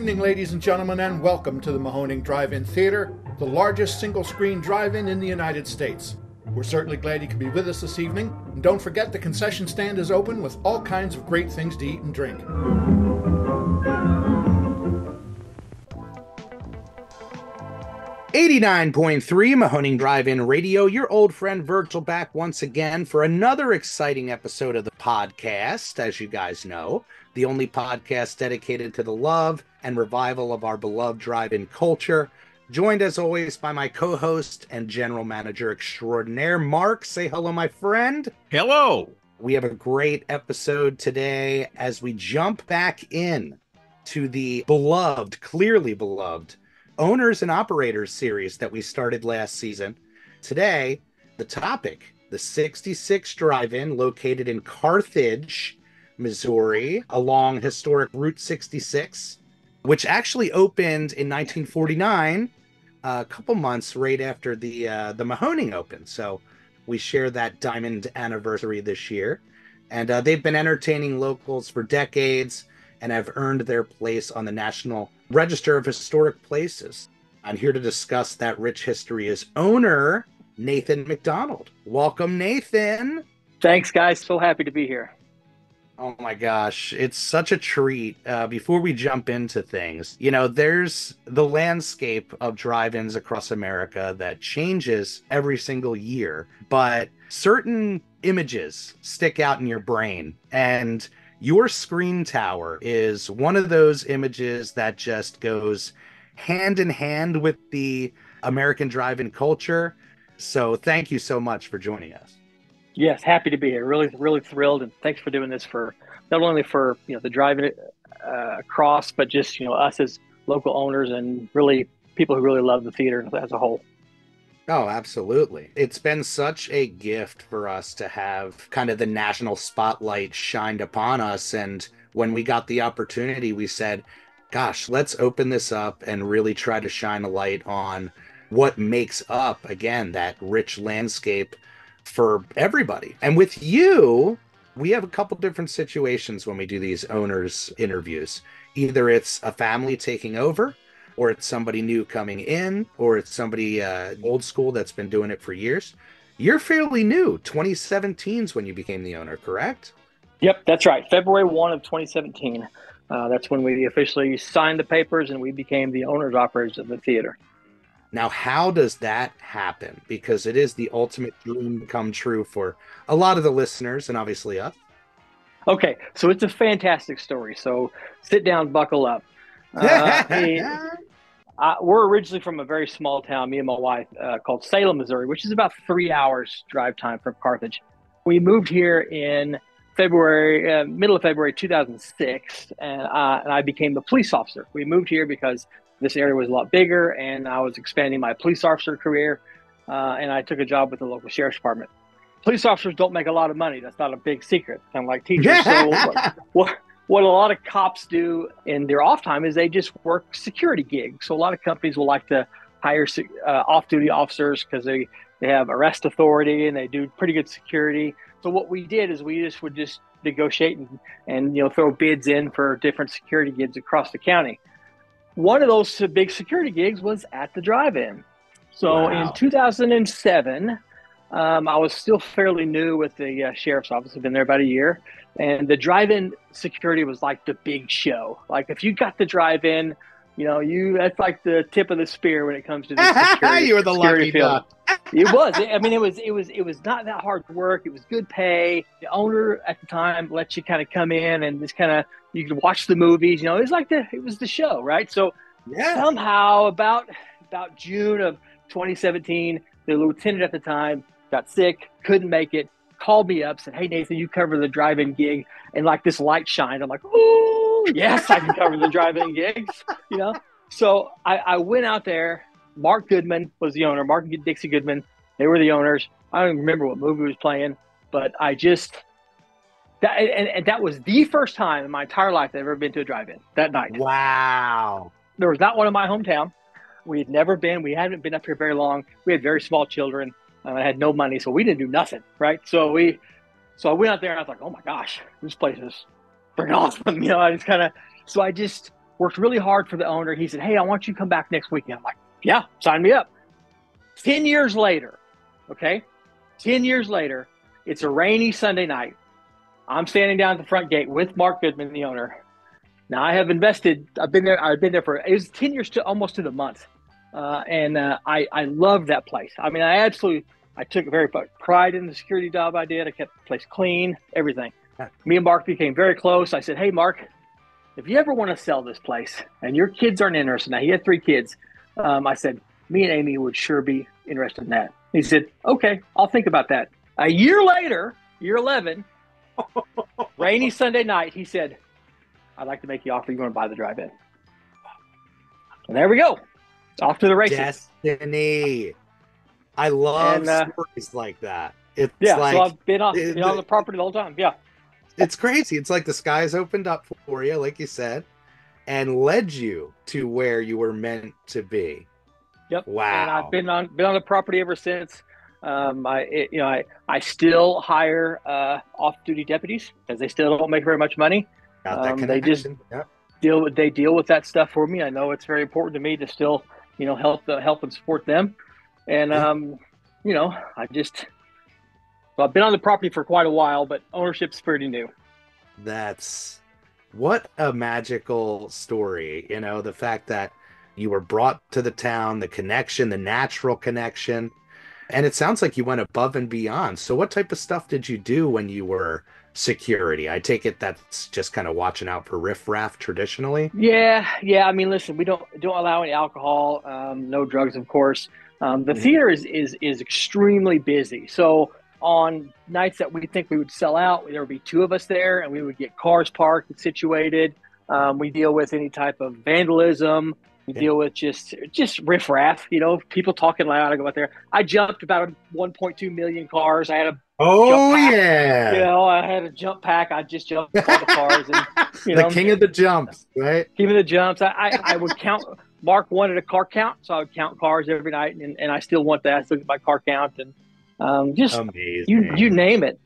evening, ladies and gentlemen, and welcome to the Mahoning Drive-In Theater, the largest single-screen drive-in in the United States. We're certainly glad you could be with us this evening, and don't forget the concession stand is open with all kinds of great things to eat and drink. .3 Mahoning Drive-In Radio, your old friend Virgil back once again for another exciting episode of the podcast. As you guys know, the only podcast dedicated to the love and revival of our beloved drive-in culture. Joined as always by my co-host and general manager extraordinaire, Mark. Say hello, my friend. Hello. We have a great episode today as we jump back in to the beloved, clearly beloved, Owners and Operators series that we started last season. Today, the topic, the 66 Drive-In located in Carthage, Missouri, along historic Route 66, which actually opened in 1949, a couple months right after the Mahoning opened. So we share that diamond anniversary this year. And they've been entertaining locals for decades and have earned their place on the National Register of Historic Places. I'm here to discuss that rich history as owner, Nathan McDonald. Welcome, Nathan. Thanks, guys. So happy to be here. Oh my gosh, it's such a treat. Before we jump into things, you know, there's the landscape of drive-ins across America that changes every single year, but certain images stick out in your brain, and your screen tower is one of those images that just goes hand in hand with the American drive-in culture. So thank you so much for joining us. Yes, happy to be here. Really thrilled, and thanks for doing this for not only for the drive-in across, but just us as local owners and really people who really love the theater as a whole. Oh, absolutely. It's been such a gift for us to have kind of the national spotlight shined upon us. And when we got the opportunity, we said, gosh, let's open this up and really try to shine a light on what makes up, again, that rich landscape for everybody. And with you, we have a couple different situations when we do these owners interviews. Either it's a family taking over, or it's somebody new coming in, or it's somebody old school that's been doing it for years. You're fairly new. 2017 is when you became the owner, correct? Yep, that's right. February 1 of 2017. That's when we officially signed the papers and we became the owners operators of the theater. Now, how does that happen? Because it is the ultimate dream come true for a lot of the listeners and obviously us. Okay, so it's a fantastic story. So sit down, buckle up. We're originally from a very small town, me and my wife, called Salem, Missouri, which is about 3 hours drive time from Carthage. We moved here in February, middle of February 2006, and I became a police officer. We moved here because this area was a lot bigger, and I was expanding my police officer career, and I took a job with the local sheriff's department. Police officers don't make a lot of money. That's not a big secret, kind of like teachers. So what a lot of cops do in their off time is they just work security gigs. So a lot of companies will like to hire off-duty officers because they have arrest authority and they do pretty good security. So what we did is we would negotiate and throw bids in for different security gigs across the county. One of those big security gigs was at the drive-in. So in 2007, I was still fairly new with the sheriff's office. I've been there about a year. And the drive-in security was like the big show. Like if you got the drive-in, that's like the tip of the spear when it comes to the security. You were the lucky field. It was. I mean, it was not that hard work. It was good pay. The owner at the time let you kind of come in and just you could watch the movies. It was the show, right? So somehow about June of 2017, the lieutenant at the time got sick, couldn't make it, called me up, said, "Hey, Nathan, you cover the drive-in gig." And like this light shined. I'm like, "Oh, yes, I can cover the drive-in gigs." So I went out there. Mark Goodman was the owner. Mark and Dixie Goodman, they were the owners. I don't even remember what movie was playing, but that was the first time in my entire life I've ever been to a drive-in that night. Wow. There was not one in my hometown. We had never been. We hadn't been up here very long. We had very small children. I had no money, so we didn't do nothing, right? So I went out there and I was like, oh my gosh, this place is freaking awesome. I just worked really hard for the owner. He said, hey, I want you to come back next weekend. I'm like, yeah, sign me up. 10 years later, okay? 10 years later, it's a rainy Sunday night. I'm standing down at the front gate with Mark Goodman, the owner. Now I have invested, I've been there for, it was 10 years to almost to the month. I loved that place. I mean, I took very pride in the security job I did. I kept the place clean, everything. Me and Mark became very close. I said, hey, Mark, if you ever want to sell this place and your kids aren't interested, now he had 3 kids. I said, me and Amy would sure be interested in that. He said, okay, I'll think about that. A year later, year 11, rainy Sunday night, he said, I'd like to make you offer. You want to buy the drive-in? And there we go. Off to the races. Destiny. I love stories like that. It's like, so I've been on the property the whole time. Yeah. It's crazy. It's like the skies opened up for you, like you said, and led you to where you were meant to be. Yep. Wow. And I've been on the property ever since. I still hire off-duty deputies because they still don't make very much money. Got that they just deal with that stuff for me. I know it's very important to me to still, help and support them. And I've been on the property for quite a while, but ownership's pretty new. That's what a magical story. The fact that you were brought to the town, the connection, the natural connection. And it sounds like you went above and beyond. So what type of stuff did you do when you were security? I take it that's just kind of watching out for riffraff traditionally. Yeah. I mean, listen, we don't allow any alcohol, no drugs, of course. The theater is extremely busy. So on nights that we think we would sell out, there would be 2 of us there, and we would get cars parked and situated. We deal with any type of vandalism. We deal with just riffraff, people talking loud. I go out there. I jumped about 1.2 million cars. I had a jump pack. I had a jump pack. I just jumped all the cars. And, the king of the jumps, right? King of the jumps. I would count. Mark wanted a car count, so I would count cars every night, and I still want that. I still get my car count, and just amazing. You name it,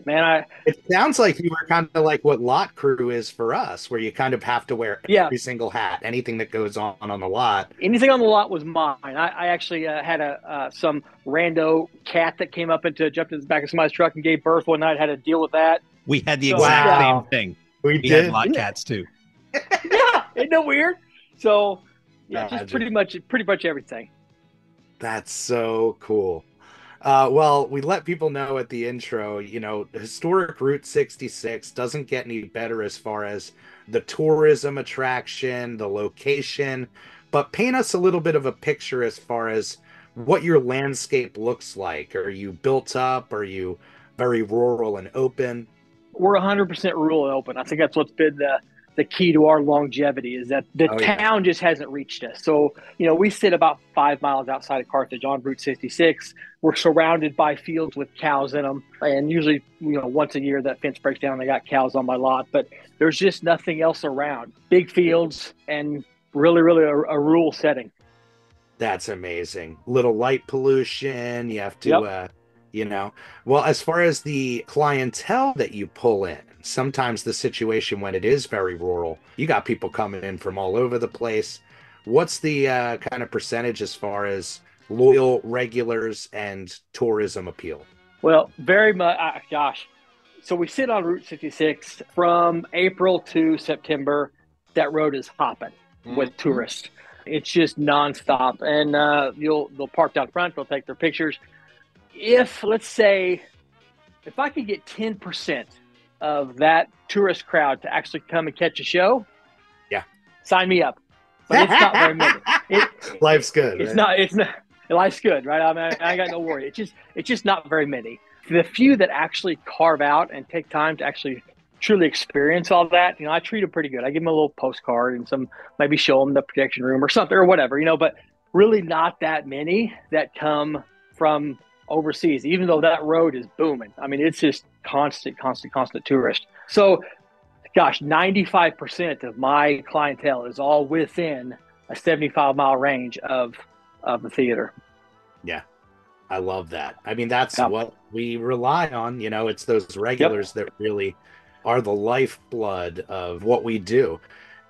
man. It sounds like you were kind of like what lot crew is for us, where you kind of have to wear every single hat, anything that goes on the lot. Anything on the lot was mine. I actually had some rando cat that came up jumped in the back of somebody's truck and gave birth one night. Had to deal with that. We had the exact same thing. We did. had lot cats too. Yeah, isn't that weird? So just pretty much everything. That's so cool. Well, we let people know at the intro, historic Route 66 doesn't get any better as far as the tourism attraction, the location, but paint us a little bit of a picture as far as what your landscape looks like. Are you built up? Are you very rural and open? We're 100% rural and open. I think that's what's been the key to our longevity is that the town just hasn't reached us. So, we sit about 5 miles outside of Carthage on Route 66. We're surrounded by fields with cows in them. And usually, once a year that fence breaks down, and I got cows on my lot, but there's just nothing else around. Big fields and really, really a rural setting. That's amazing. Little light pollution. You have to, well, as far as the clientele that you pull in, sometimes the situation when it is very rural, you got people coming in from all over the place. What's the kind of percentage as far as loyal regulars and tourism appeal? Well, very much. So we sit on Route 66 from April to September. That road is hopping with tourists. It's just nonstop. And they'll park down front. They'll take their pictures. Let's say, if I could get 10% of that tourist crowd to actually come and catch a show, sign me up. But it's not very many. Life's good. It's not. Life's good, right? I mean, I got no worry. It's just not very many. The few that actually carve out and take time to actually truly experience all that, I treat them pretty good. I give them a little postcard and maybe show them the projection room or something or whatever, but really not that many that come from overseas, even though that road is booming. I mean, it's just constant tourist. So, 95% of my clientele is all within a 75-mile range of the theater. Yeah, I love that. I mean, that's what we rely on. It's those regulars that really are the lifeblood of what we do.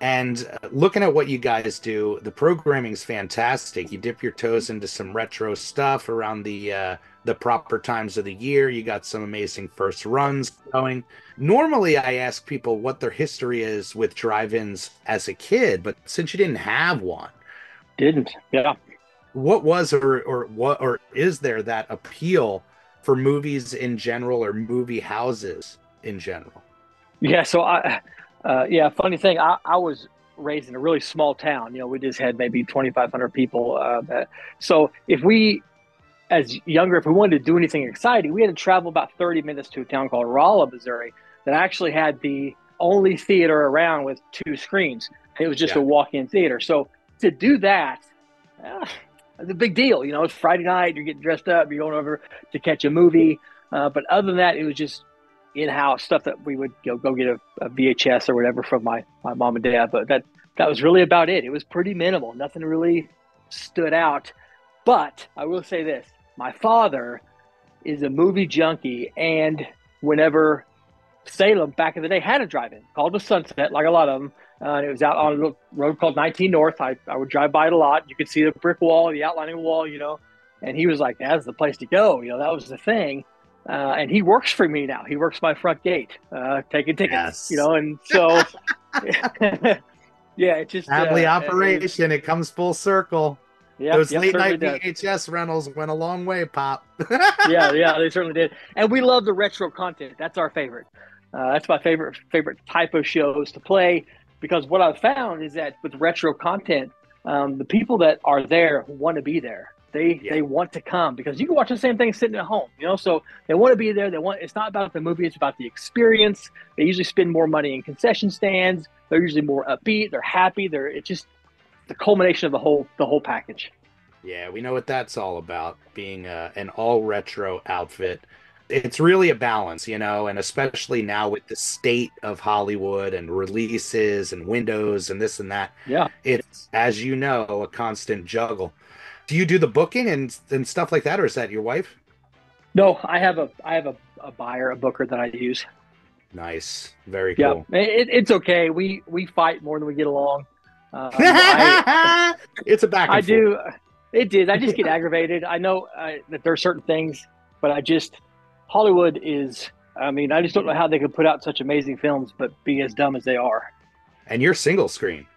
And looking at what you guys do, the programming's fantastic. You dip your toes into some retro stuff around the proper times of the year. You got some amazing first runs going. Normally, I ask people what their history is with drive-ins as a kid, but since you didn't have one, yeah. What was or is there that appeal for movies in general or movie houses in general? Yeah. So funny thing, I was raised in a really small town. We just had maybe 2,500 people. So if we wanted to do anything exciting, we had to travel about 30 minutes to a town called Rolla, Missouri, that actually had the only theater around with 2 screens. It was just a walk-in theater. So to do that, it's a big deal. It's Friday night, you're getting dressed up, you're going over to catch a movie. But other than that, it was just in-house stuff that we would go get a VHS or whatever from my mom and dad. But that was really about it. It was pretty minimal. Nothing really stood out. But I will say this. My father is a movie junkie, and whenever Salem back in the day had a drive-in called the Sunset, like a lot of them, and it was out on a road called 19 North. I would drive by it a lot. You could see the brick wall, the outlining wall, and he was like, that's the place to go. That was the thing. And he works for me now. He works my front gate, taking tickets, and so, yeah, it just family operation. It comes full circle. Yeah, those late night VHS rentals went a long way, Pop. yeah, they certainly did. And we love the retro content. That's our favorite. That's my favorite type of shows to play, because what I've found is that with retro content, the people that are there want to be there. They want to come, because you can watch the same thing sitting at home, so they want to be there. It's not about the movie, it's about the experience. They usually spend more money in concession stands. They're usually more upbeat. They're happy. It's just the culmination of the whole package. Yeah, we know what that's all about, being an all retro outfit. It's really a balance, and especially now with the state of Hollywood and releases and windows and this and that. Yeah, it's, as you know, a constant juggle. Do you do the booking and stuff like that, or is that your wife? No, I have a buyer, a booker that I use. Nice, very cool. Yeah, it's okay. We fight more than we get along. It's a back and forth. It did. I just get aggravated. I know that there are certain things, but Hollywood is, I just don't know how they could put out such amazing films, but be as dumb as they are. And you're single screen.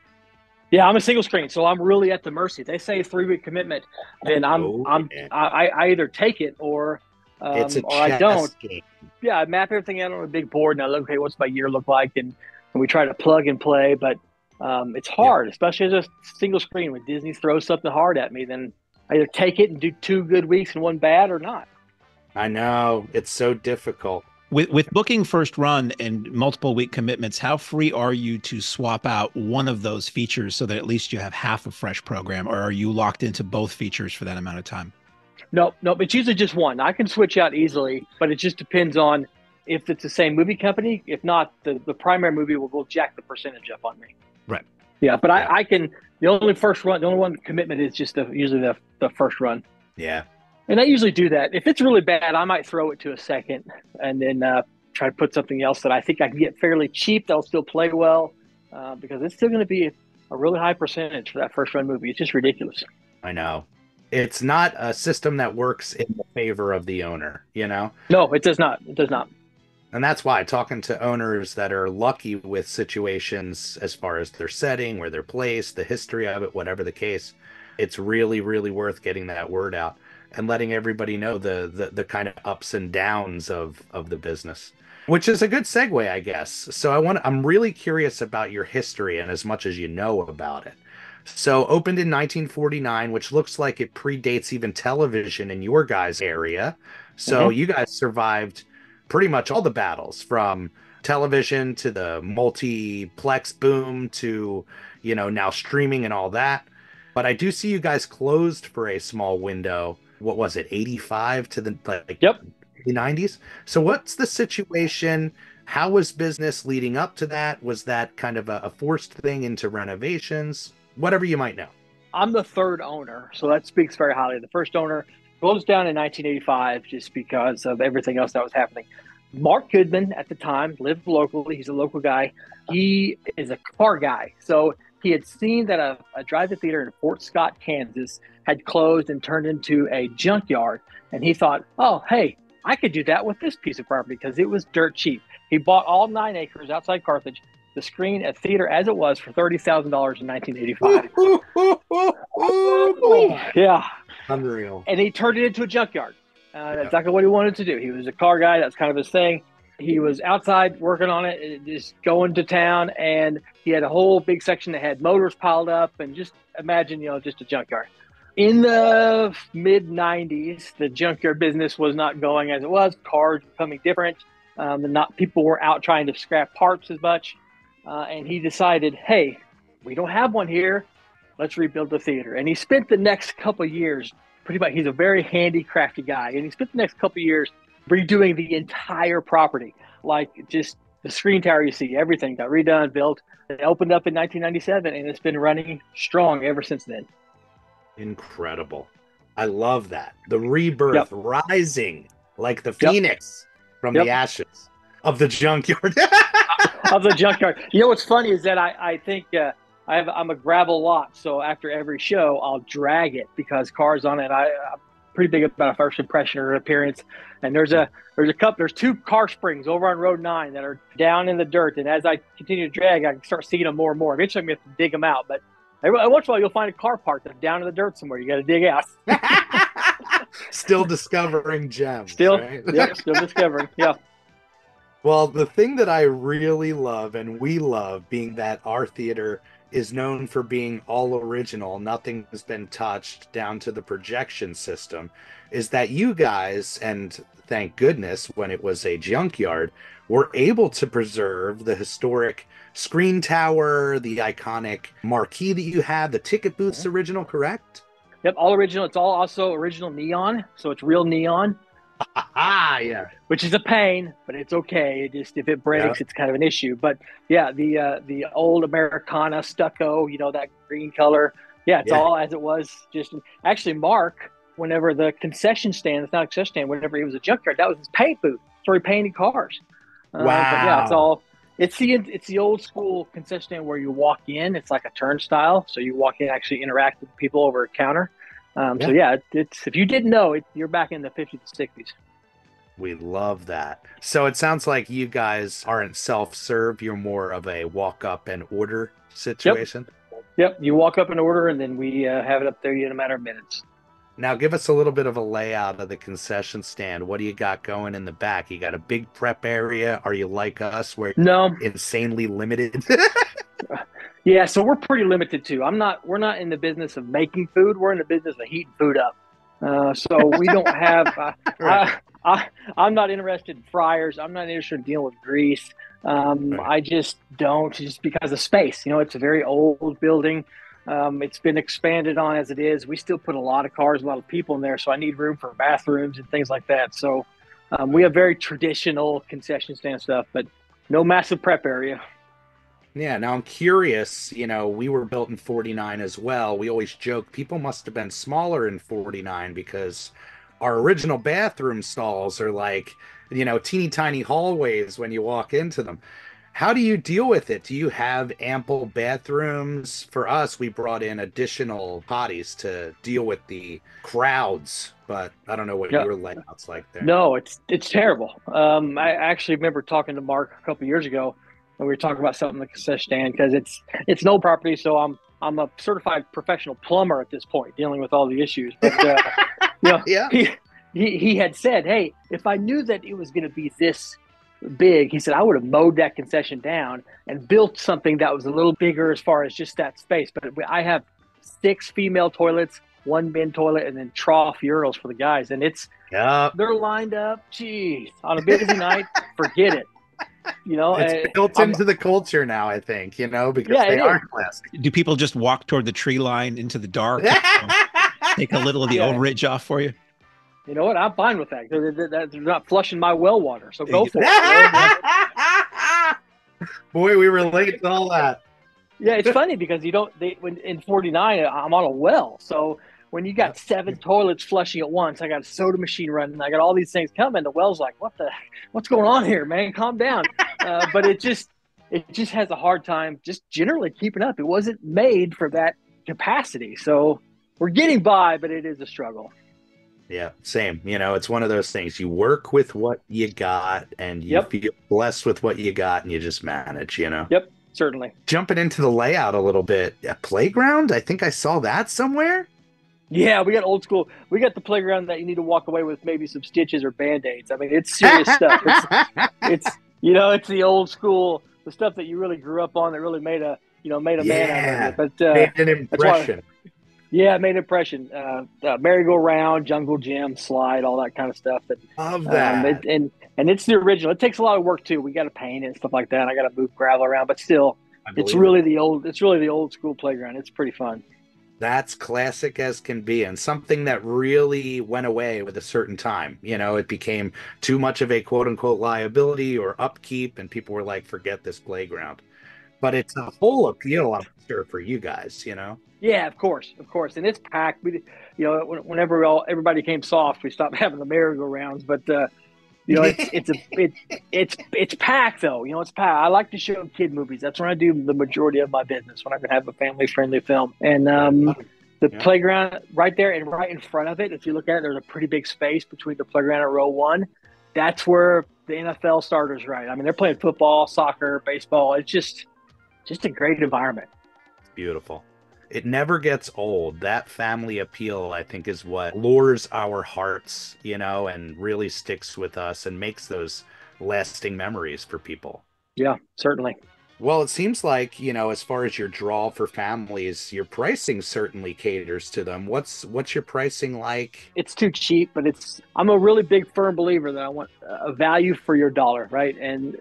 Yeah, I'm a single screen, so I'm really at the mercy. They say 3-week commitment, then I either take it or I don't. Game. Yeah, I map everything out on a big board, and I look, okay, what's my year look like, and we try to plug and play, but it's hard, especially as a single screen. When Disney throws something hard at me, then I either take it and do 2 good weeks and 1 bad, or not. I know, it's so difficult. With booking first run and multiple week commitments, how free are you to swap out one of those features so that at least you have half a fresh program, or are you locked into both features for that amount of time? No, it's usually just one. I can switch out easily, but it just depends on if it's the same movie company. If not, the primary movie will jack the percentage up on me. Right. Yeah, but yeah. I can, the only one commitment is just usually the first run. Yeah. And I usually do that. If it's really bad, I might throw it to a second and then try to put something else that I think I can get fairly cheap that'll still play well, because it's still going to be a really high percentage for that first run movie. It's just ridiculous. I know. It's not a system that works in the favor of the owner, No, it does not. It does not. And that's why talking to owners that are lucky with situations as far as their setting, where they're placed, the history of it, whatever the case, it's really, really worth getting that word out and letting everybody know the kind of ups and downs of the business, which is a good segue, I guess. So I'm really curious about your history and as much as you know about it. So opened in 1949, which looks like it predates even television in your guys' area. So you guys survived pretty much all the battles, from television to the multiplex boom to, now streaming and all that. But I do see you guys closed for a small window. What was it, 85 to the the 90s? So what's the situation? How was business leading up to that? Was that kind of a forced thing into renovations? Whatever you might know. I'm the third owner, so that speaks very highly. The first owner closed down in 1985 just because of everything else that was happening. Mark Goodman at the time lived locally. He's a local guy. He is a car guy. So he had seen that a drive-in theater in Fort Scott, Kansas had closed and turned into a junkyard. And he thought, oh, hey, I could do that with this piece of property because it was dirt cheap. He bought all 9 acres outside Carthage, the screen at theater as it was for $30,000 in 1985. Yeah. Unreal. And he turned it into a junkyard. Exactly what he wanted to do. He was a car guy. That's kind of his thing. He was outside working on it, just going to town, and he had a whole big section that had motors piled up, and just imagine, just a junkyard. In the mid-90s, the junkyard business was not going as it was. Cars were becoming different. People were out trying to scrap parts as much. And he decided, hey, we don't have one here. Let's rebuild the theater. And he spent the next couple of years, pretty much, he's a very handicrafty guy. And he spent the next couple of years redoing the entire property, like just the screen tower you see, everything got redone, built. It opened up in 1997, and it's been running strong ever since then. Incredible. I love that. The rebirth, rising like the phoenix from the ashes of the junkyard. Of the junkyard. What's funny is that I think I'm a gravel lot, so after every show I'll drag it because cars on it. I'm pretty big about a first impression or appearance. And there's 2 car springs over on Road 9 that are down in the dirt, and as I continue to drag, I can start seeing them more and more. Eventually I'm going to have to dig them out, but every once in a while you'll find a car part that's down in the dirt somewhere. You got to dig out. Still discovering gems. Right? Still discovering. Yeah. Well, the thing that I really love, and we love, being that our theater is known for being all original, nothing has been touched down to the projection system, is that you guys, and thank goodness when it was a junkyard, were able to preserve the historic screen tower, the iconic marquee that you had, the ticket booth's original, correct? Yep, all original. It's all also original neon, so it's real neon. Yeah. Which is a pain, but it's okay. Just if it breaks, it's kind of an issue. But yeah, the old Americana stucco, that green color. Yeah, it's all as it was. Just actually, Mark, whenever the concession stand, it's not a concession stand, whenever he was a junkyard, that was his paint booth. So he painted cars. Wow. But yeah, it's the old school concession stand where you walk in. It's like a turnstile, so you walk in, actually interact with people over a counter. So yeah, it's if you didn't know it, you're back in the 50s and 60s. We love that. So it sounds like you guys aren't self-serve. You're more of a walk up and order situation. Yep. You walk up and order, and then we have it up there in a matter of minutes. Now give us a little bit of a layout of the concession stand. What do you got going in the back? You got a big prep area? Are you like us where you're insanely limited? Yeah, so we're pretty limited too. We're not in the business of making food. We're in the business of heating food up. So we don't have. I'm not interested in fryers. I'm not interested in dealing with grease. I just don't, just because of space. It's a very old building. It's been expanded on as it is. We still put a lot of cars, a lot of people in there, so I need room for bathrooms and things like that. So we have very traditional concession stand stuff, but no massive prep area. Yeah, now I'm curious, we were built in 49 as well. We always joke people must have been smaller in 49 because our original bathroom stalls are like, teeny tiny hallways when you walk into them. How do you deal with it? Do you have ample bathrooms? For us, we brought in additional potties to deal with the crowds, but I don't know what your layout's like there. No, it's terrible. I actually remember talking to Mark a couple years ago, and we were talking about something like a concession stand because it's an old property, so I'm a certified professional plumber at this point, dealing with all the issues. But he had said, hey, if I knew that it was going to be this big, he said I would have mowed that concession down and built something that was a little bigger as far as just that space. But I have 6 female toilets, 1 men toilet, and then trough urinals for the guys, and they're lined up. Jeez, on a busy night, forget it. It's built into the culture now, I think, because they are classic. Do people just walk toward the tree line into the dark? Take a little of the overage off for you? You know what? I'm fine with that. They're not flushing my well water, so go for it. Boy, we relate to all that. Yeah, it's funny because when in 49, I'm on a well, so when you got 7 toilets flushing at once, I got a soda machine running, I got all these things coming. The well's like, what's going on here, man? Calm down. But it just has a hard time just generally keeping up. It wasn't made for that capacity. So we're getting by, but it is a struggle. Yeah, same. It's one of those things. You work with what you got, and you feel blessed with what you got, and you just manage, Yep, certainly. Jumping into the layout a little bit, a playground? I think I saw that somewhere. Yeah, we got old school. We got the playground that you need to walk away with maybe some stitches or Band-Aids. I mean, it's serious stuff. It's the old school, the stuff that you really grew up on that really made a man out of it. But made an impression. Yeah, it made an impression. Merry-go-round, jungle gym, slide, all that kind of stuff. Love that. And it's the original. It takes a lot of work too. We got to paint it and stuff like that. I got to move gravel around, but still, it's really the old school playground. It's pretty fun. That's classic as can be, and something that really went away with a certain time. It became too much of a quote-unquote liability or upkeep, and people were like, forget this playground. But it's a whole appeal, I'm sure, for you guys, Yeah, of course. And it's packed. Whenever everybody came soft, we stopped having the merry-go-rounds, but it's packed though. It's packed. I like to show kid movies. That's when I do the majority of my business, when I can have a family friendly film. And the playground right there and right in front of it, if you look at it, there's a pretty big space between the playground and row 1. That's where the NFL starters right. I mean, they're playing football, soccer, baseball. It's just a great environment. Beautiful. It never gets old. That family appeal, I think, is what lures our hearts, and really sticks with us and makes those lasting memories for people. Yeah, certainly. Well, it seems like, as far as your draw for families, your pricing certainly caters to them. What's your pricing like? It's too cheap, but I'm a really big firm believer that I want a value for your dollar, right? And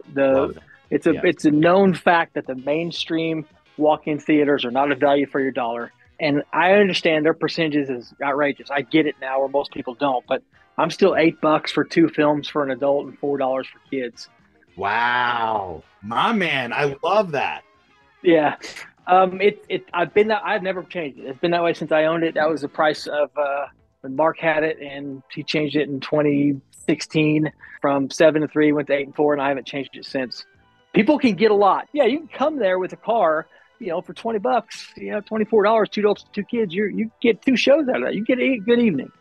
it's a known fact that the mainstream walk-in theaters are not a value for your dollar. And I understand their percentages is outrageous. I get it now where most people don't, but I'm still $8 for 2 films for an adult and $4 for kids. Wow. My man, I love that. Yeah. I've never changed it. It's been that way since I owned it. That was the price of when Mark had it, and he changed it in 2016 from 7 to 3, went to 8 and 4, and I haven't changed it since. People can get a lot. Yeah, you can come there with a car, for $20, $24, 2 adults, 2 kids, you get 2 shows out of that. You get a good evening.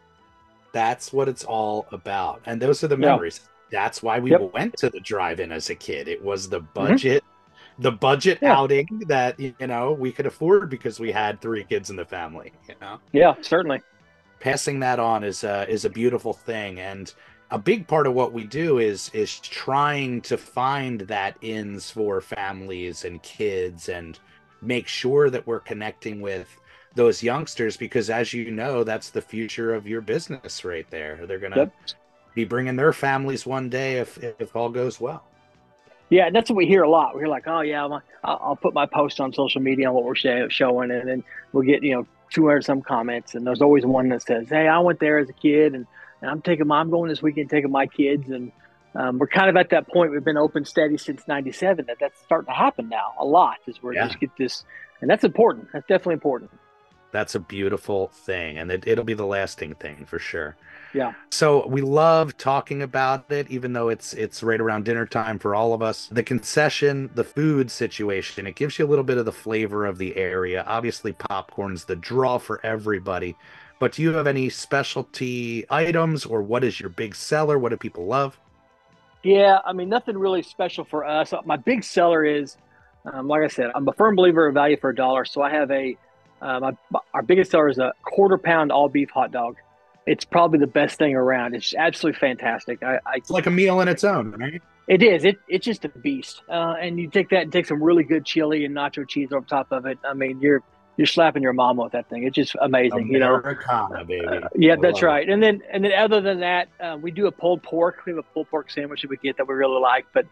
That's what it's all about. And those are the memories. Yeah. That's why we went to the drive-in as a kid. It was the budget, outing that, we could afford because we had 3 kids in the family, Yeah, certainly. Passing that on is a beautiful thing. And a big part of what we do is trying to find that ins for families and kids and make sure that we're connecting with those youngsters, because as you know, that's the future of your business right there. They're going to be bringing their families one day if all goes well. Yeah, and that's what we hear a lot. We hear like, oh yeah, I'll put my post on social media on what we're showing, and then we'll get 200 some comments, and there's always one that says, hey, I went there as a kid, and I'm going this weekend taking my kids, and we're kind of at that point. We've been open steady since '97. That's starting to happen now a lot. Is where just get this, and that's important. That's definitely important. That's a beautiful thing, and it'll be the lasting thing for sure. Yeah. So we love talking about it, even though it's right around dinner time for all of us. The concession, the food situation, it gives you a little bit of the flavor of the area. Obviously, popcorn's the draw for everybody. But do you have any specialty items, or what is your big seller? What do people love? Yeah, I mean, nothing really special for us. My big seller is, like I said, I'm a firm believer of value for a dollar. So I have our biggest seller is a 1/4 pound all beef hot dog. It's probably the best thing around. It's absolutely fantastic. It's like a meal in its own, right? It is. It's just a beast. And you take that and take some really good chili and nacho cheese over top of it. I mean, you're slapping your mama with that thing. It's just amazing, Americana, baby. Yeah, that's right. And then other than that, we do a pulled pork. We have a pulled pork sandwich that we get that we really like, but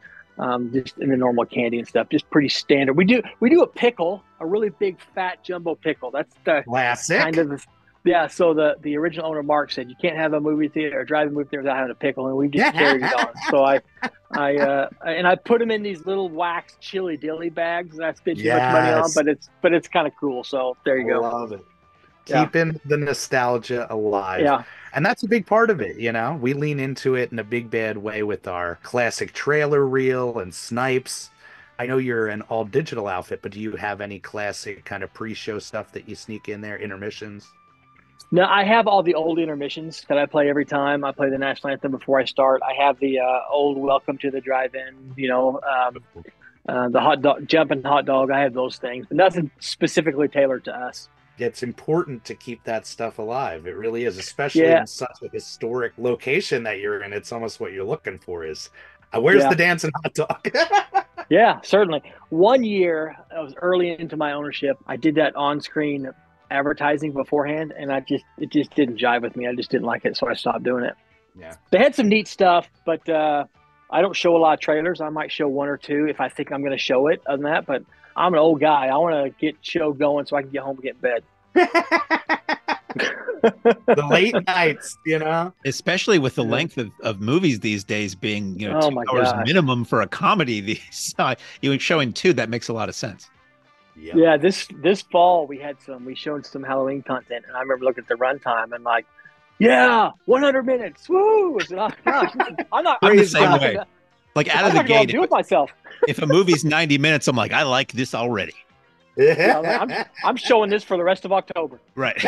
just in the normal candy and stuff, just pretty standard. We do a pickle, a really big fat jumbo pickle. That's the classic kind of. Yeah, so the original owner Mark said you can't have a movie theater or drive a movie theater without having a pickle, and we just carried it on. So I put them in these little wax chili dilly bags that I spent too much money on, but it's kind of cool. So there you go. Love it. Yeah. keeping the nostalgia alive. Yeah. And that's a big part of it, you know. We lean into it in a big bad way with our classic trailer reel and snipes. I know you're an all digital outfit, but do you have any classic kind of pre-show stuff that you sneak in there, intermissions? No, I have all the old intermissions that I play every time. I play the national anthem before I start. I have the old "Welcome to the Drive-In," the hot dog, jumping hot dog. I have those things, but nothing specifically tailored to us. It's important to keep that stuff alive. It really is, especially Yeah, in such a historic location that you're in. It's almost what you're looking for is, where's yeah, the dancing hot dog? yeah, certainly. One year, I was early into my ownership. I did that on-screen advertising beforehand, and it just didn't jive with me. I just didn't like it, so I stopped doing it. Yeah. They had some neat stuff, but I don't show a lot of trailers. I might show one or two if I think I'm going to show it. Other than that, but I'm an old guy. I want to get show going so I can get home and get in bed. The late nights, you know? Especially with the length of movies these days being, Oh 2 my hours gosh. minimum for a comedy. You showing two, that makes a lot of sense. Yep. Yeah, this fall we showed some Halloween content, and I remember looking at the runtime and like, yeah, 100 minutes, woo! And gosh, I'm not. I'm the Praise same God. way. Like out I'm of the not going to gate, do it myself. if a movie's 90 minutes, I'm like, I like this already. Yeah, I'm showing this for the rest of October. Right.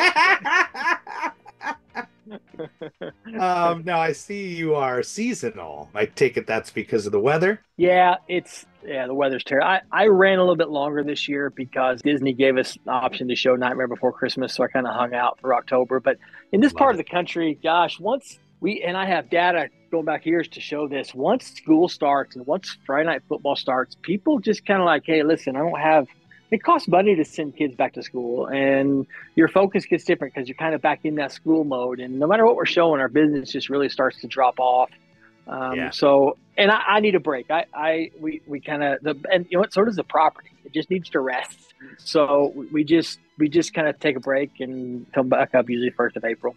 Now I see you are seasonal. I take it that's because of the weather. Yeah, the weather's terrible. I ran a little bit longer this year because Disney gave us the option to show Nightmare Before Christmas, so I kind of hung out for October. But in this Love part it. of the country, gosh, and I have data going back years to show this, once school starts and once Friday night football starts, people just kind of like, hey, listen, it costs money to send kids back to school, and your focus gets different because you're kind of back in that school mode. And no matter what we're showing, our business just really starts to drop off. Yeah. So, and I need a break. We kind of, and you know what, so does the property. It just needs to rest. So we just kind of take a break and come back up usually 1st of April.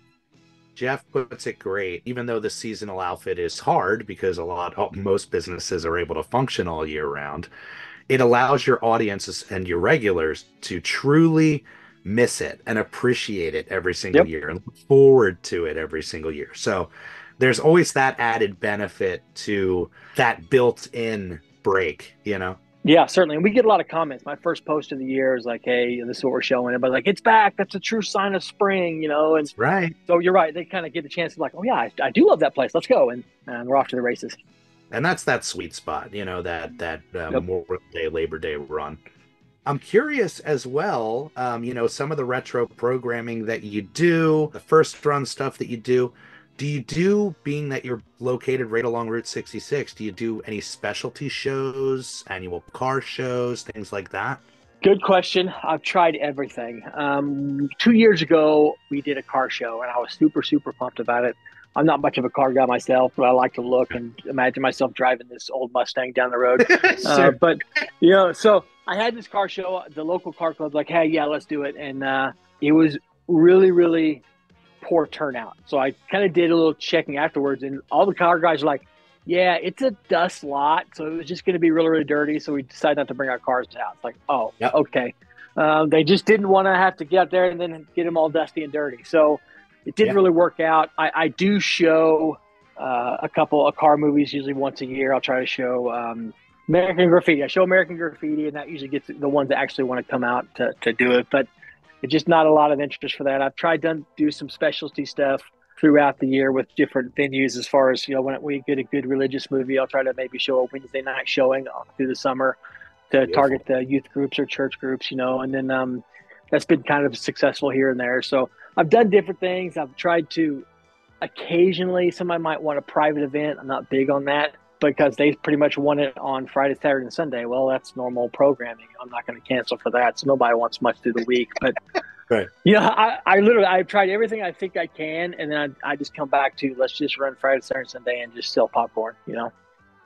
Jeff puts it great. Even though the seasonal outfit is hard because most businesses are able to function all year round, it allows your audiences and your regulars to truly miss it and appreciate it every single year and look forward to it every single year. So there's always that added benefit to that built-in break, you know? Yeah, certainly. And we get a lot of comments. My first post of the year is like, hey, this is what we're showing. Everybody's like, it's back. That's a true sign of spring, you know? And Right. so you're right. They kind of get the chance to like, oh, yeah, I do love that place. Let's go. And we're off to the races. And that's that sweet spot, you know, that Memorial Day, Labor Day run. I'm curious as well, some of the retro programming that you do, the first run stuff that you do being that you're located right along Route 66, do you do any specialty shows, annual car shows, things like that? Good question. I've tried everything. 2 years ago, we did a car show, and I was super, super pumped about it. I'm not much of a car guy myself, but I like to look and imagine myself driving this old Mustang down the road. Sure. But, so I had this car show. The local car club's like, hey, yeah, let's do it. And it was really, really poor turnout. So I kind of did a little checking afterwards, and all the car guys are like, yeah, it's a dust lot, so it was just going to be really, really dirty. So we decided not to bring our cars out. It's like, oh, Yep. Okay. They just didn't want to have to get out there and then get them all dusty and dirty. So it didn't really work out. I do show a couple of car movies usually once a year. I'll try to show American Graffiti. I show American Graffiti, and that usually gets the ones that actually want to come out to do it. But it's just not a lot of interest for that. I've tried to do some specialty stuff throughout the year with different venues as far as, when we get a good religious movie, I'll try to maybe show a Wednesday night showing through the summer to target the youth groups or church groups, and then that's been kind of successful here and there. So I've done different things. I've tried to occasionally, somebody might want a private event. I'm not big on that because they pretty much want it on Friday, Saturday, and Sunday. Well, that's normal programming. I'm not going to cancel for that. So nobody wants much through the week. But, Right. I've tried everything I think I can. And then I just come back to, let's just run Friday, Saturday, and Sunday and just sell popcorn,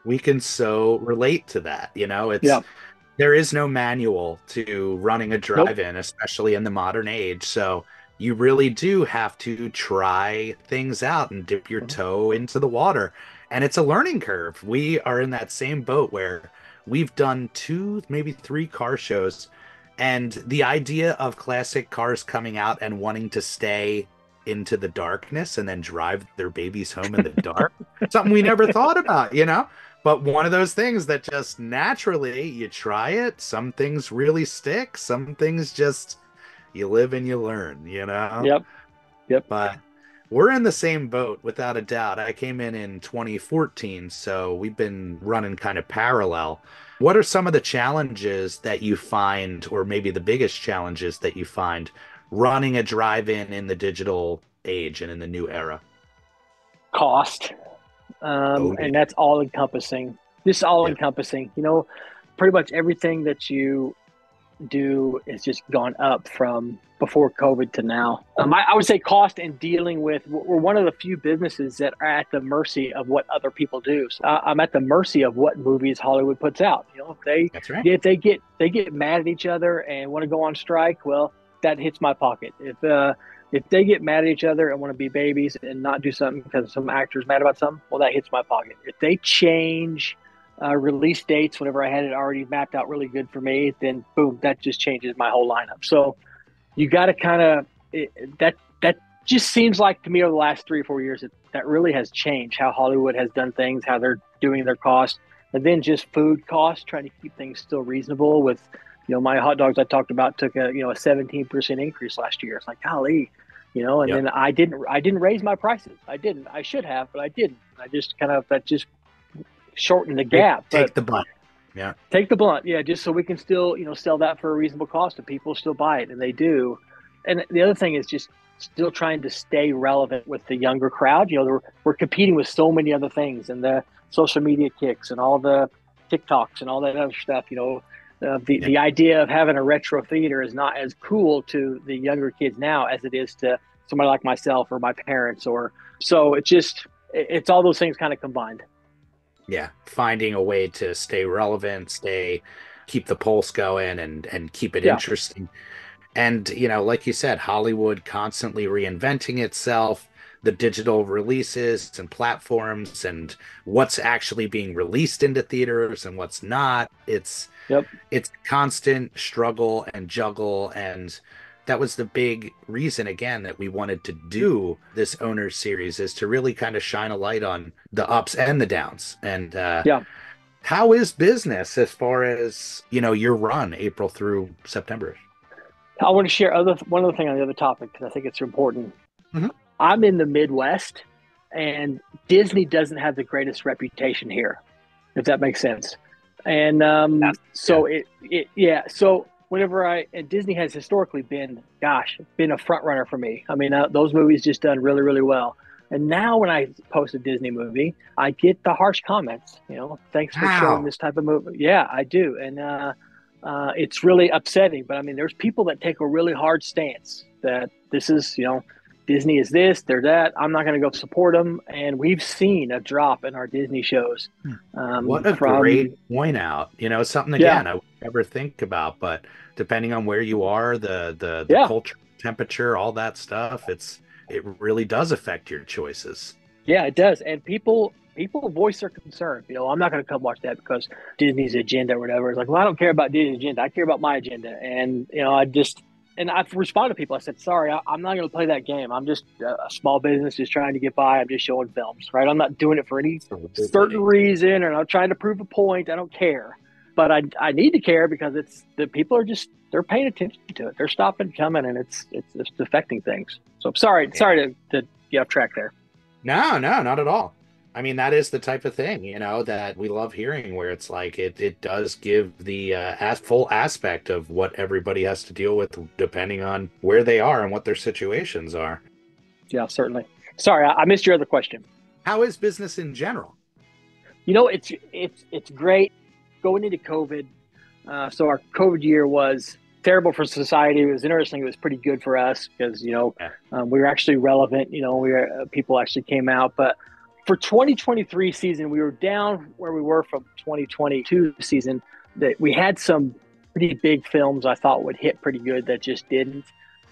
We can so relate to that. There is no manual to running a drive-in, especially in the modern age. So you really do have to try things out and dip your toe into the water. And it's a learning curve. We are in that same boat where we've done 2, maybe 3 car shows. And the idea of classic cars coming out and wanting to stay into the darkness and then drive their babies home in the dark, something we never thought about, you know? But one of those things that just naturally you try it, some things really stick, some things just you live and you learn, you know? Yep. But we're in the same boat without a doubt. I came in 2014, so we've been running kind of parallel. What are some of the challenges that you find, or maybe the biggest challenges that you find running a drive-in in the digital age and in the new era? Cost. Yeah. And that's all encompassing. Just all encompassing. You know, pretty much everything that you do is just gone up from before COVID to now. I would say cost and dealing with, we're one of the few businesses that are at the mercy of what other people do. So I'm at the mercy of what movies Hollywood puts out. You know, That's right. if they get mad at each other and want to go on strike, well, that hits my pocket. If they get mad at each other and want to be babies and not do something because some actor's mad about something, well, that hits my pocket. If they change release dates whenever I had it already mapped out really good for me, then boom, that just changes my whole lineup. So you got to kind of that just seems like to me over the last 3 or 4 years that really has changed how Hollywood has done things, how they're doing their costs, and then just food costs, trying to keep things still reasonable. With, you know, my hot dogs I talked about took a 17% increase last year. It's like, golly, you know, and then I didn't raise my prices. I should have, but I didn't. I just that just shortened the gap. Take the blunt. Yeah. Take the blunt. Yeah. Just so we can still, sell that for a reasonable cost and people still buy it, and they do. And the other thing is just still trying to stay relevant with the younger crowd. You know, we're competing with so many other things, and the social media kicks and all the TikToks and all that other stuff. You know, the idea of having a retro theater is not as cool to the younger kids now as it is to somebody like myself or my parents. So it's all those things kind of combined. Yeah, finding a way to stay relevant, keep the pulse going, and keep it interesting. And, like you said, Hollywood constantly reinventing itself, the digital releases and platforms, and what's actually being released into theaters and what's not. It's constant struggle and juggle. And that was the big reason, again, that we wanted to do this Owners series, is to really kind of shine a light on the ups and the downs. And how is business as far as, your run April through September? I want to share one other thing on the other topic, because I think it's important. Mm-hmm. I'm in the Midwest, and Disney doesn't have the greatest reputation here, if that makes sense. And so whenever Disney has historically been a front runner for me. I mean, those movies just done really, really well. And now when I post a Disney movie, I get the harsh comments, thanks for showing this type of movie. Yeah, I do. And it's really upsetting. But I mean, there's people that take a really hard stance that this is, Disney is this, they're that. I'm not going to go support them. And we've seen a drop in our Disney shows. What a great point out. Something, again, I would never think about, but depending on where you are, the culture, temperature, all that stuff, it really does affect your choices. Yeah, it does. And people voice their concern. I'm not going to come watch that because Disney's agenda or whatever. It's like, well, I don't care about Disney's agenda. I care about my agenda. And, I've responded to people. I said, sorry, I'm not going to play that game. I'm just a small business just trying to get by. I'm just showing films, right? I'm not doing it for any certain reason, or I'm trying to prove a point. I don't care. But I need to care because the people are they're paying attention to it. They're stopping, coming, and it's affecting things. So I'm sorry to get off track there. No, not at all. I mean, that is the type of thing, that we love hearing, where it's like it does give the full aspect of what everybody has to deal with, depending on where they are and what their situations are. Yeah, certainly. Sorry, I missed your other question. How is business in general? It's great going into COVID. So our COVID year was terrible for society. It was interesting. It was pretty good for us because, we were actually relevant. People actually came out, but for 2023 season, we were down where we were from 2022 season. That we had some pretty big films I thought would hit pretty good that just didn't.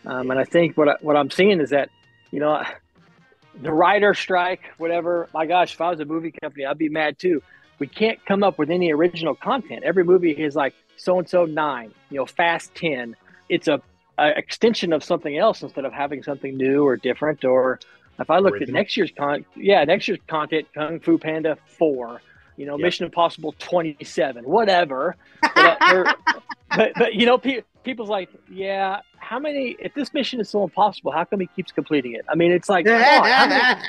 And I think what I'm seeing is that, the writer strike, whatever. My gosh, if I was a movie company, I'd be mad too. we can't come up with any original content. Every movie is like so-and-so 9, Fast 10. It's a extension of something else instead of having something new or different. Or if I looked at next year's content, Kung Fu Panda 4, Mission Impossible 27, whatever. But people's like, yeah, how many? If this mission is so impossible, how come he keeps completing it? I mean, it's like, come on,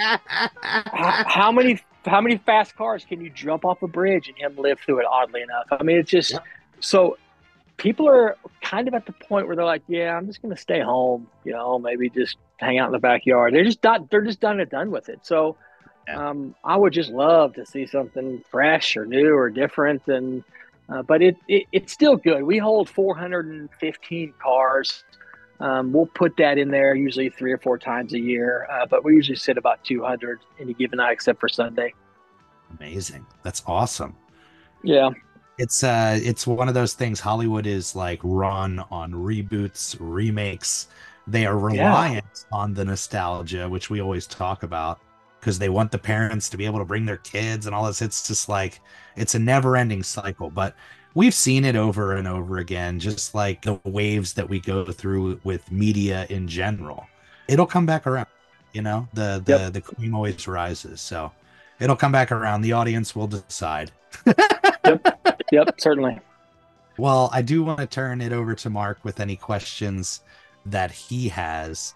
how many fast cars can you jump off a bridge and him live through it? Oddly enough, I mean, it's just so. People are kind of at the point where they're like, yeah, I'm just going to stay home, maybe just hang out in the backyard. They're just done with it. So I would just love to see something fresh or new or different. But it's still good. We hold 415 cars. We'll put that in there usually 3 or 4 times a year. But we usually sit about 200 any given night except for Sunday. Amazing. That's awesome. Yeah. It's one of those things. Hollywood is like run on reboots, remakes. They are reliant on the nostalgia, which we always talk about, because they want the parents to be able to bring their kids and all this. It's just like, it's a never ending cycle, but we've seen it over and over again, just like the waves that we go through with media in general. It'll come back around, the cream always rises. So it'll come back around. The audience will decide. Yep, certainly. Well, I do want to turn it over to Mark with any questions that he has.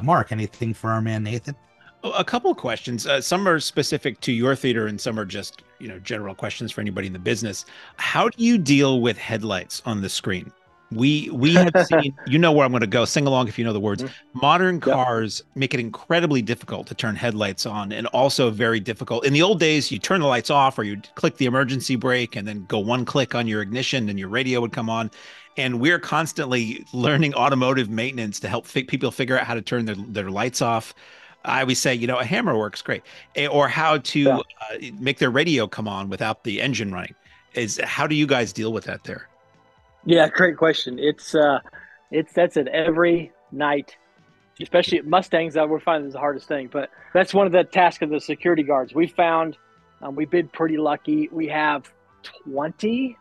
Mark, anything for our man Nathan? A couple of questions. Some are specific to your theater and some are just, general questions for anybody in the business. How do you deal with headlights on the screen? We have seen, where I'm going to go. Sing along if you know the words. Modern cars make it incredibly difficult to turn headlights on, and also very difficult. In the old days, you turn the lights off or you click the emergency brake and then go one click on your ignition and your radio would come on. And we're constantly learning automotive maintenance to help people figure out how to turn their lights off. I always say, a hammer works great, or how to make their radio come on without the engine running. How do you guys deal with that there? Yeah, great question. That's at every night, especially at Mustangs. We're finding is the hardest thing, but that's one of the tasks of the security guards. We found, we've been pretty lucky. We have 20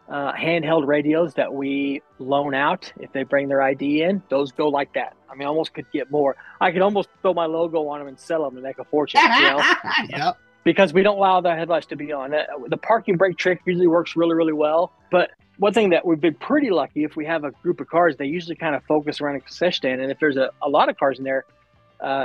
handheld radios that we loan out if they bring their ID in. Those go like that. I mean, I almost could get more. I could almost throw my logo on them and sell them and make a fortune. Yep. Because we don't allow the headlights to be on. The parking brake trick usually works really, really well, but one thing that we've been pretty lucky, if we have a group of cars, they usually kind of focus around a concession stand. And if there's a lot of cars in there,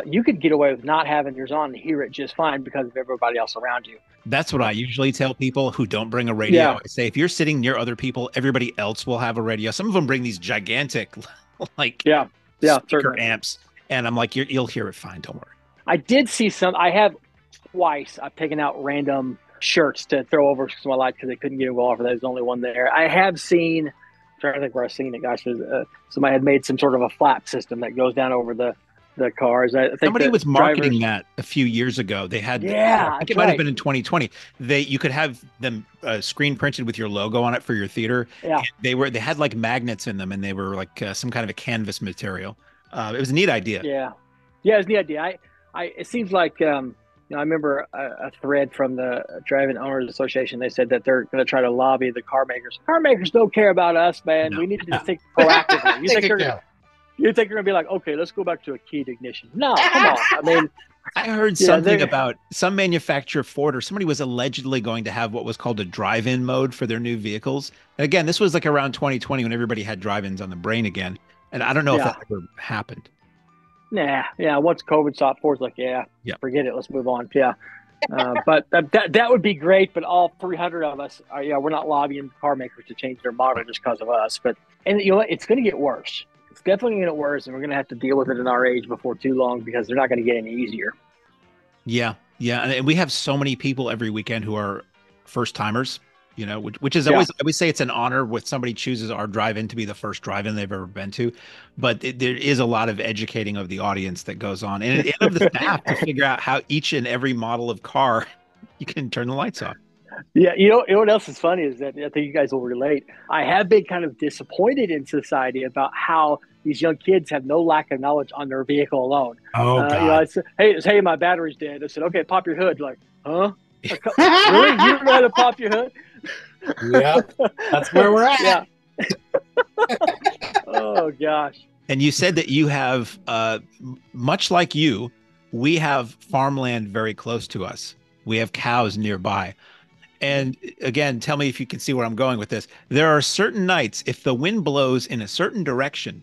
you could get away with not having yours on and hear it just fine because of everybody else around you. That's what I usually tell people who don't bring a radio. Yeah. I say, if you're sitting near other people, everybody else will have a radio. Some of them bring these gigantic, speaker certainly. amps. And I'm like, you'll hear it fine. Don't worry. I did see I have twice, I've taken out random shirts to throw over some of my lights because they couldn't get a wall for that. There's only one there. I have seen, I'm trying to think where I've seen it. Gosh, somebody had made some sort of a flap system that goes down over the cars. I think somebody was marketing that a few years ago. They had, I think it might have been in 2020. You could have them screen printed with your logo on it for your theater. Yeah, they had like magnets in them, and they were like some kind of a canvas material. It was a neat idea. Yeah, it was a neat idea. It seems like. I remember a thread from the Drive-In Owners Association. They said that they're going to try to lobby the car makers. Car makers don't care about us, man. We need to just think proactively. You think they're going to be like, okay, let's go back to a keyed ignition? No, come on. I mean, I heard something about some manufacturer, Ford, or somebody was allegedly going to have what was called a drive-in mode for their new vehicles. And again, this was like around 2020 when everybody had drive-ins on the brain again. And I don't know if that ever happened. Nah, once COVID stopped, Ford's like, forget it, let's move on. Yeah, but that would be great. But all 300 of us, we're not lobbying car makers to change their model just because of us. And you know what? It's going to get worse. It's definitely going to get worse, and we're going to have to deal with it in our age before too long because they're not going to get any easier. Yeah, and we have so many people every weekend who are first timers. Which is always, I always say it's an honor when somebody chooses our drive-in to be the first drive-in they've ever been to. But there is a lot of educating of the audience that goes on and of the staff to figure out how each and every model of car you can turn the lights off. Yeah, what else is funny is that I think you guys will relate. I have been kind of disappointed in society about how these young kids have no lack of knowledge on their vehicle alone. Oh, God. Hey, my battery's dead. I said, okay, pop your hood. Like, huh? Really? You don't know how to pop your hood? Yeah, that's where we're at. Yeah. Oh gosh. And you said that you have, much like you, we have farmland very close to us. We have cows nearby. And again, tell me if you can see where I'm going with this. There are certain nights, if the wind blows in a certain direction,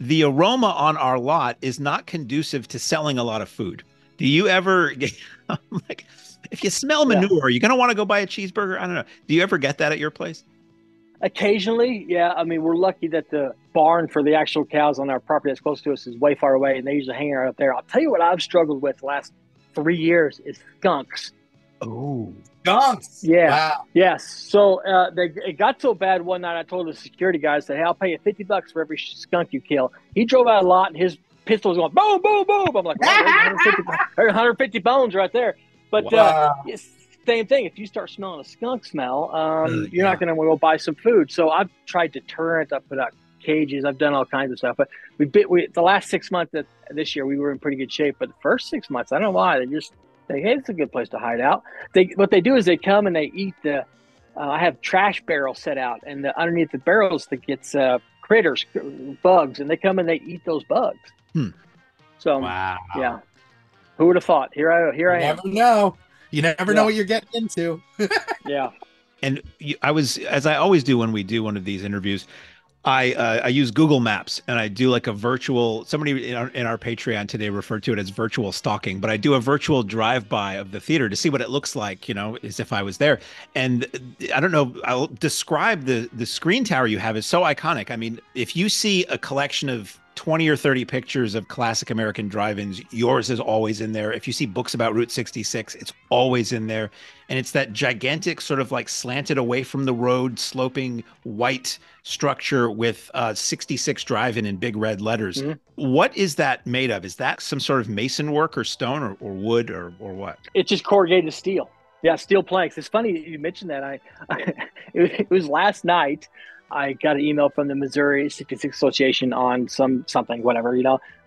the aroma on our lot is not conducive to selling a lot of food. Do you ever get, like, if you smell manure, are you going to want to go buy a cheeseburger? I don't know. Do you ever get that at your place? Occasionally, yeah. I mean, we're lucky that the barn for the actual cows on our property that's close to us is way far away, and they usually hang out up there. I'll tell you what I've struggled with the last 3 years is skunks. Oh, Skunks. Yeah. Wow. Yes. So it got so bad one night. I told the security guy, I said, "Hey, I'll pay you $50 for every skunk you kill." He drove out a lot, and his pistol was going boom, boom, boom. I'm like, "Wow, there's 150 bones right there." But it's same thing. If you start smelling a skunk smell, you're not going to go buy some food. So I've tried deterrent. I've put out cages. I've done all kinds of stuff. But the last 6 months of this year, we were in pretty good shape. But the first 6 months, I don't know why. They just think, hey, it's a good place to hide out. What they do is they come and they eat I have trash barrels set out. And underneath the barrels that gets critters, bugs. And they come and they eat those bugs. So, yeah. Who would have thought? Here I am. Never know. You never know what you're getting into. Yeah. And I was, as I always do when we do one of these interviews, I use Google Maps and I do like a virtual, somebody in our Patreon today referred to it as virtual stalking, but I do a virtual drive-by of the theater to see what it looks like, as if I was there. And I don't know, I'll describe the screen tower you have is so iconic. I mean, if you see a collection of 20 or 30 pictures of classic American drive-ins, yours is always in there. If you see books about Route 66, it's always in there. And it's that gigantic sort of like slanted away from the road, sloping white structure with 66 drive-in in big red letters. What is that made of? Is that some sort of mason work or stone or wood or what? It's just corrugated steel. Yeah, steel planks. It's funny you mentioned that. It was last night. I got an email from the Missouri 66 Association on something, whatever,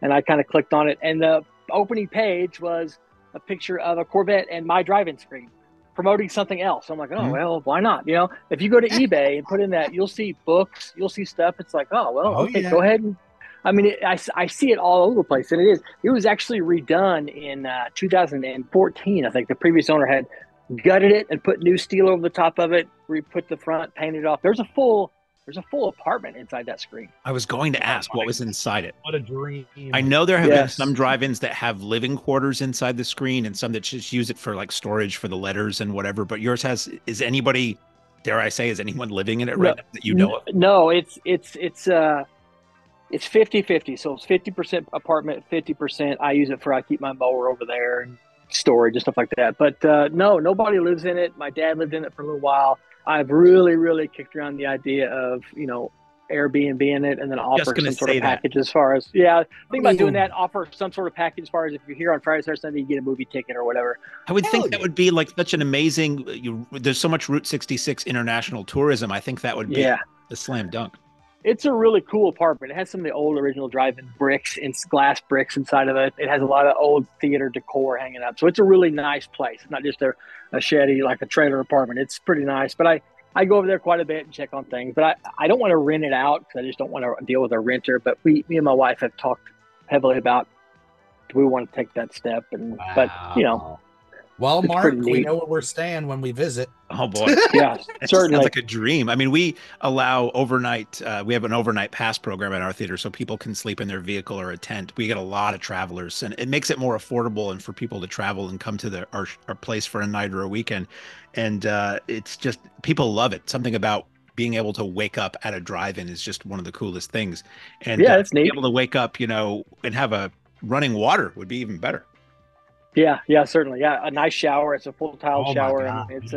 and I kind of clicked on it. And the opening page was a picture of a Corvette and my drive-in screen promoting something else. I'm like, oh, well, why not? If you go to eBay and put in that, you'll see books, you'll see stuff. It's like, oh, well, okay, go ahead. And I mean, I see it all over the place. And it was actually redone in 2014. I think the previous owner had gutted it and put new steel over the top of it, re-put the front, painted it off. There's a full apartment inside that screen. I was going to ask what was inside it. What a dream. I know there have been some drive-ins that have living quarters inside the screen and some that just use it for like storage for the letters and whatever. But yours is anybody, dare I say, is anyone living in it right now that you know of? No, it's 50-50. So it's 50% apartment, 50% I use it I keep my mower over there and storage and stuff like that. But no, nobody lives in it. My dad lived in it for a little while. I've really, really kicked around the idea of, Airbnb in it and then offer some sort of package as far as, think about doing that, offer some sort of package as far as if you're here on Friday, Saturday, Sunday, you get a movie ticket or whatever. I would think that would be like such an amazing, there's so much Route 66 international tourism. I think that would be a slam dunk. It's a really cool apartment. It has some of the old original drive-in bricks and glass bricks inside of it. It has a lot of old theater decor hanging up. So it's a really nice place. It's not just a shoddy, like a trailer apartment. It's pretty nice. But I go over there quite a bit and check on things. But I don't want to rent it out because I just don't want to deal with a renter. But me and my wife have talked heavily about, do we want to take that step? But, Well, Mark, we know where we're staying when we visit. Oh, boy. Yeah, certainly. Sounds like a dream. I mean, we allow overnight. We have an overnight pass program at our theater so people can sleep in their vehicle or a tent. We get a lot of travelers, and it makes it more affordable and for people to travel and come to our place for a night or a weekend. And it's just, people love it. Something about being able to wake up at a drive-in is just one of the coolest things. And it's neat. Being able to wake up, and have a running water would be even better. Yeah, certainly. Yeah, a nice shower. It's a full tile shower. God, and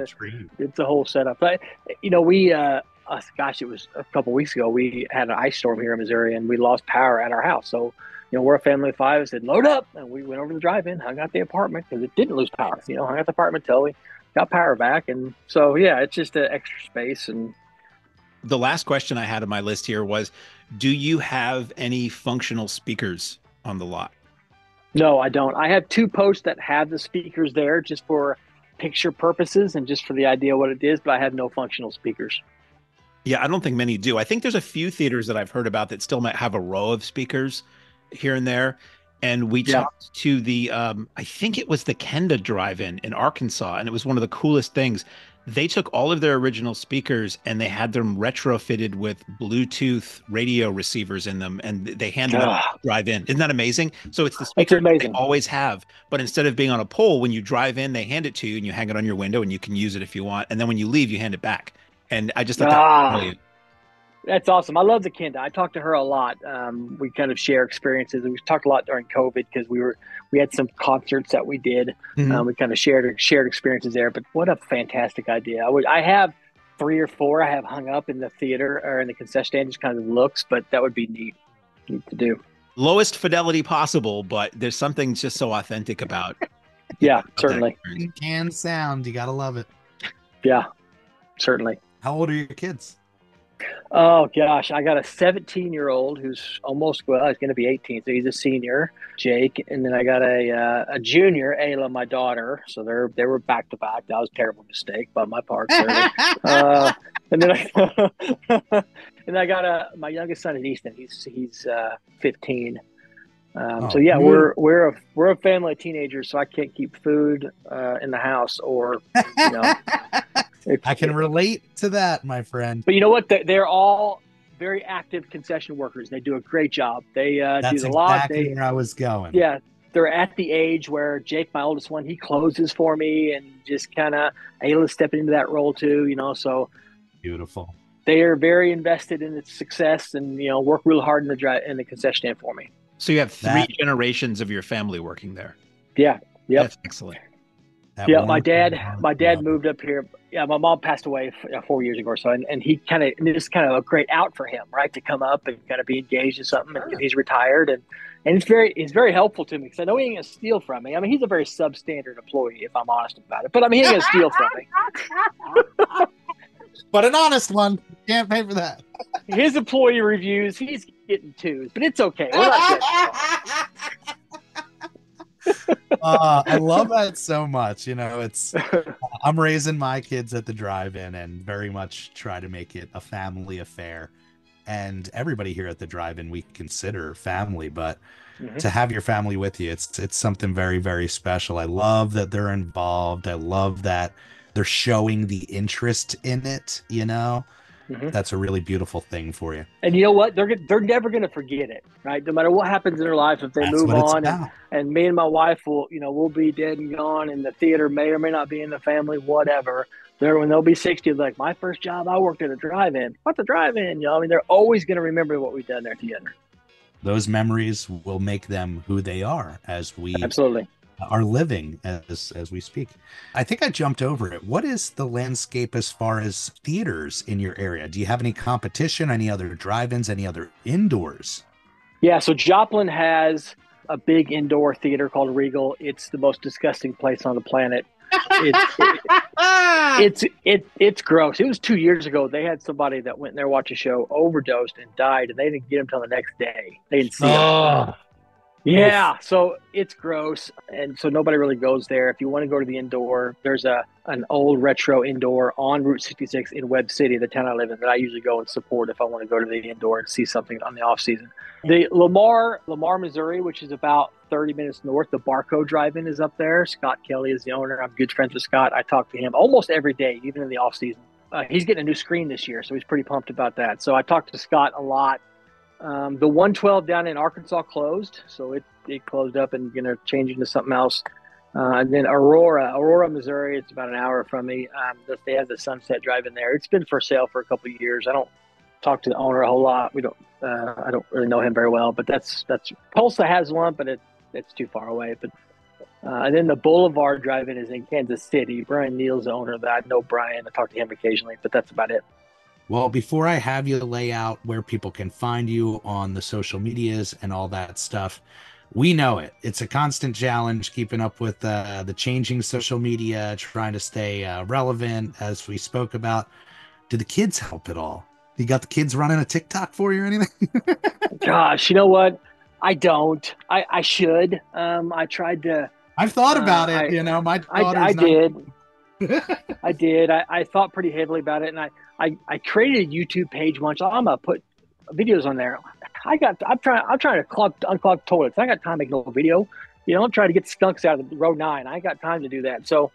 it's a whole setup. But we it was a couple weeks ago. We had an ice storm here in Missouri, and we lost power at our house. So, we're a family of 5. I said, load up, and we went over to the drive-in, hung out the apartment because it didn't lose power. Hung out the apartment till we got power back, and so it's just an extra space. And the last question I had on my list here was, do you have any functional speakers on the lot? No, I don't. I have 2 posts that have the speakers there just for picture purposes and just for the idea of what it is, but I have no functional speakers. Yeah, I don't think many do. I think there's a few theaters that I've heard about that still might have a row of speakers here and there. And we talked to the, I think it was the Kenda Drive-In in Arkansas, and it was one of the coolest things. They took all of their original speakers and they had them retrofitted with Bluetooth radio receivers in them, and they handed them drive-in. Isn't that amazing? So it's the speaker that they always have, but instead of being on a pole, when you drive in, they hand it to you and you hang it on your window and you can use it if you want. And then when you leave, you hand it back. And I just thought that was brilliant. That's awesome. I love the Kenda. I talked to her a lot. We kind of share experiences. We talked a lot during COVID because we had some concerts that we did. Mm-hmm. We kind of shared experiences there. But what a fantastic idea! I have 3 or 4 I have hung up in the theater or in the concession stand, just kind of looks. But that would be neat to do. Lowest fidelity possible, but there's something just so authentic about. Yeah, certainly. Can sound. You gotta love it. Yeah, certainly. How old are your kids? Oh, gosh. I got a 17-year-old who's almost, he's going to be 18, so he's a senior, Jake. And then I got a junior, Ayla, my daughter. So they were back-to-back. That was a terrible mistake by my part. And then I got my youngest son is Easton. He's 15. So yeah, we're a family of teenagers, so I can't keep food in the house or, I can relate to that, my friend. But you know what? They're all very active concession workers. They do a great job. They do a lot. That's exactly where I was going. Yeah, they're at the age where Jake, my oldest one, he closes for me and just kind of Ayla's stepping into that role too. So beautiful. They are very invested in its success and work real hard in the concession stand for me. So you have 3 generations of your family working there. Yeah. Yep. That's excellent. My dad moved up here. Yeah, my mom passed away 4 years ago or so, and he this is kind of a great out for him, right? To come up and kind of be engaged in something. And he's retired, and it's very helpful to me because I know he ain't gonna steal from me. I mean, he's a very substandard employee, if I'm honest about it. But I mean, he ain't gonna steal from me. But an honest one. Can't pay for that. His employee reviews, he's getting 2s, but it's okay. We're not I love that so much. I'm raising my kids at the drive-in and very much try to make it a family affair. And everybody here at the drive-in we consider family, but to have your family with you, it's something very, very special. I love that they're involved. I love that they're showing the interest in it. That's a really beautiful thing for you. And you know what? They're never going to forget it, right? No matter what happens in their life, if they move on, and me and my wife we'll be dead and gone, and the theater may or may not be in the family, whatever. When they'll be 60, like my first job, I worked at a drive-in. What's a drive-in? They're always going to remember what we've done there together. Those memories will make them who they are as we absolutely are living as we speak. I think I jumped over it. What is the landscape as far as theaters in your area? Do you have any competition, any other drive-ins, any other indoors? Yeah, so Joplin has a big indoor theater called Regal. It's the most disgusting place on the planet. It's gross. It was 2 years ago. They had somebody that went in there, watched a show, overdosed and died, and they didn't get him till the next day. They didn't see him. Yeah, so it's gross, and so nobody really goes there. If you want to go to the indoor, there's an old retro indoor on Route 66 in Webb City, the town I live in, that I usually go and support if I want to go to the indoor and see something on the off season. The Lamar, Missouri, which is about 30 minutes north, the Barco Drive-In is up there. Scott Kelly is the owner. I'm good friends with Scott. I talk to him almost every day, even in the off season. He's getting a new screen this year, so he's pretty pumped about that. So I talk to Scott a lot. The 112 down in Arkansas closed, so it closed up and change into something else. And then Aurora, Missouri, it's about an hour from me. They have the Sunset Drive-In there. It's been for sale for a couple of years. I don't talk to the owner a whole lot. I don't really know him very well, but that's Tulsa has one, but it's too far away. But and then the Boulevard Drive-In is in Kansas City. Brian Neal's the owner of that. I know Brian. I talk to him occasionally, but that's about it. Well, before I have you lay out where people can find you on the social medias and all that stuff, we know it. It's a constant challenge keeping up with the changing social media, trying to stay relevant, as we spoke about. Do the kids help at all? You got the kids running a TikTok for you or anything? Gosh, you know what? I don't. I should. I tried to. I've thought about it. My daughter's I did. I did. I thought pretty heavily about it, and I created a YouTube page once. I'm gonna put videos on there. I'm trying to unclog toilets. I got time to make a little video. I'm trying to get skunks out of the road 9. I got time to do that. So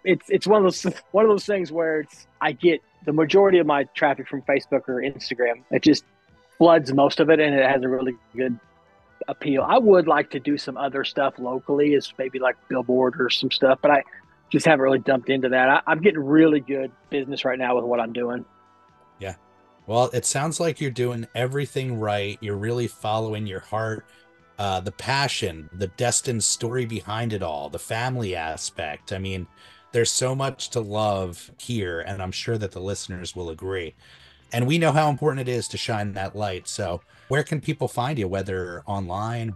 it's one of those things where I get the majority of my traffic from Facebook or Instagram. It just floods most of it, and it has a really good appeal. I would like to do some other stuff locally, as maybe like billboard or some stuff, but I just haven't really dumped into that. I'm getting really good business right now with what I'm doing. Yeah. Well, it sounds like you're doing everything right. You're really following your heart, the passion, the destined story behind it all, the family aspect. I mean, there's so much to love here, and I'm sure that the listeners will agree. And we know how important it is to shine that light. So where can people find you, whether online,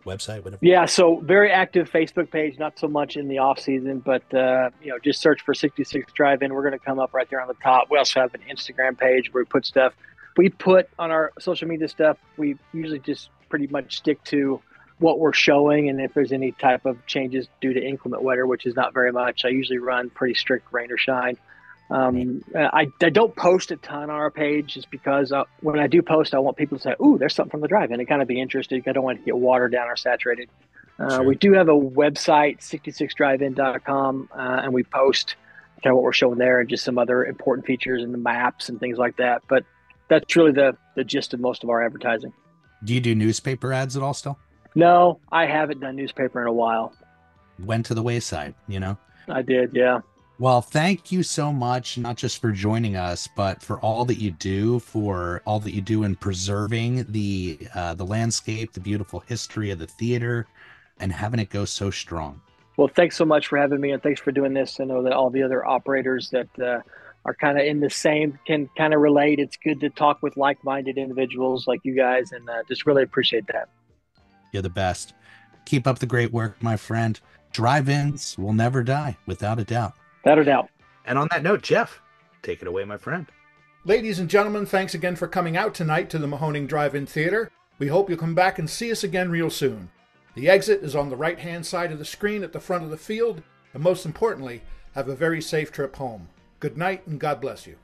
website, whatever? Yeah, so very active Facebook page, not so much in the off season, but just search for 66 Drive-In. We're going to come up right there on the top. We also have an Instagram page where we put stuff. We put on our social media stuff, we usually just pretty much stick to what we're showing, and if there's any type of changes due to inclement weather, which is not very much, I usually run pretty strict rain or shine. I don't post a ton on our page just because when I do post, I want people to say, "Ooh, there's something from the drive-in," and kind of be interested. I don't want to get watered down or saturated. Sure. We do have a website, 66drivein.com, and we post kind of what we're showing there and just some other important features and the maps and things like that. But that's really the gist of most of our advertising. Do you do newspaper ads at all still? No, I haven't done newspaper in a while. Went to the wayside, I did, yeah. Well, thank you so much, not just for joining us, but for all that you do, in preserving the landscape, the beautiful history of the theater, and having it go so strong. Well, thanks so much for having me, and thanks for doing this. I know that all the other operators that are kind of in the same can kind of relate. It's good to talk with like-minded individuals like you guys, and just really appreciate that. You're the best. Keep up the great work, my friend. Drive-ins will never die, without a doubt. Without a doubt. And on that note, Jeff, take it away, my friend. Ladies and gentlemen, thanks again for coming out tonight to the Mahoning Drive-In Theater. We hope you'll come back and see us again real soon. The exit is on the right-hand side of the screen at the front of the field, and most importantly, have a very safe trip home. Good night, and God bless you.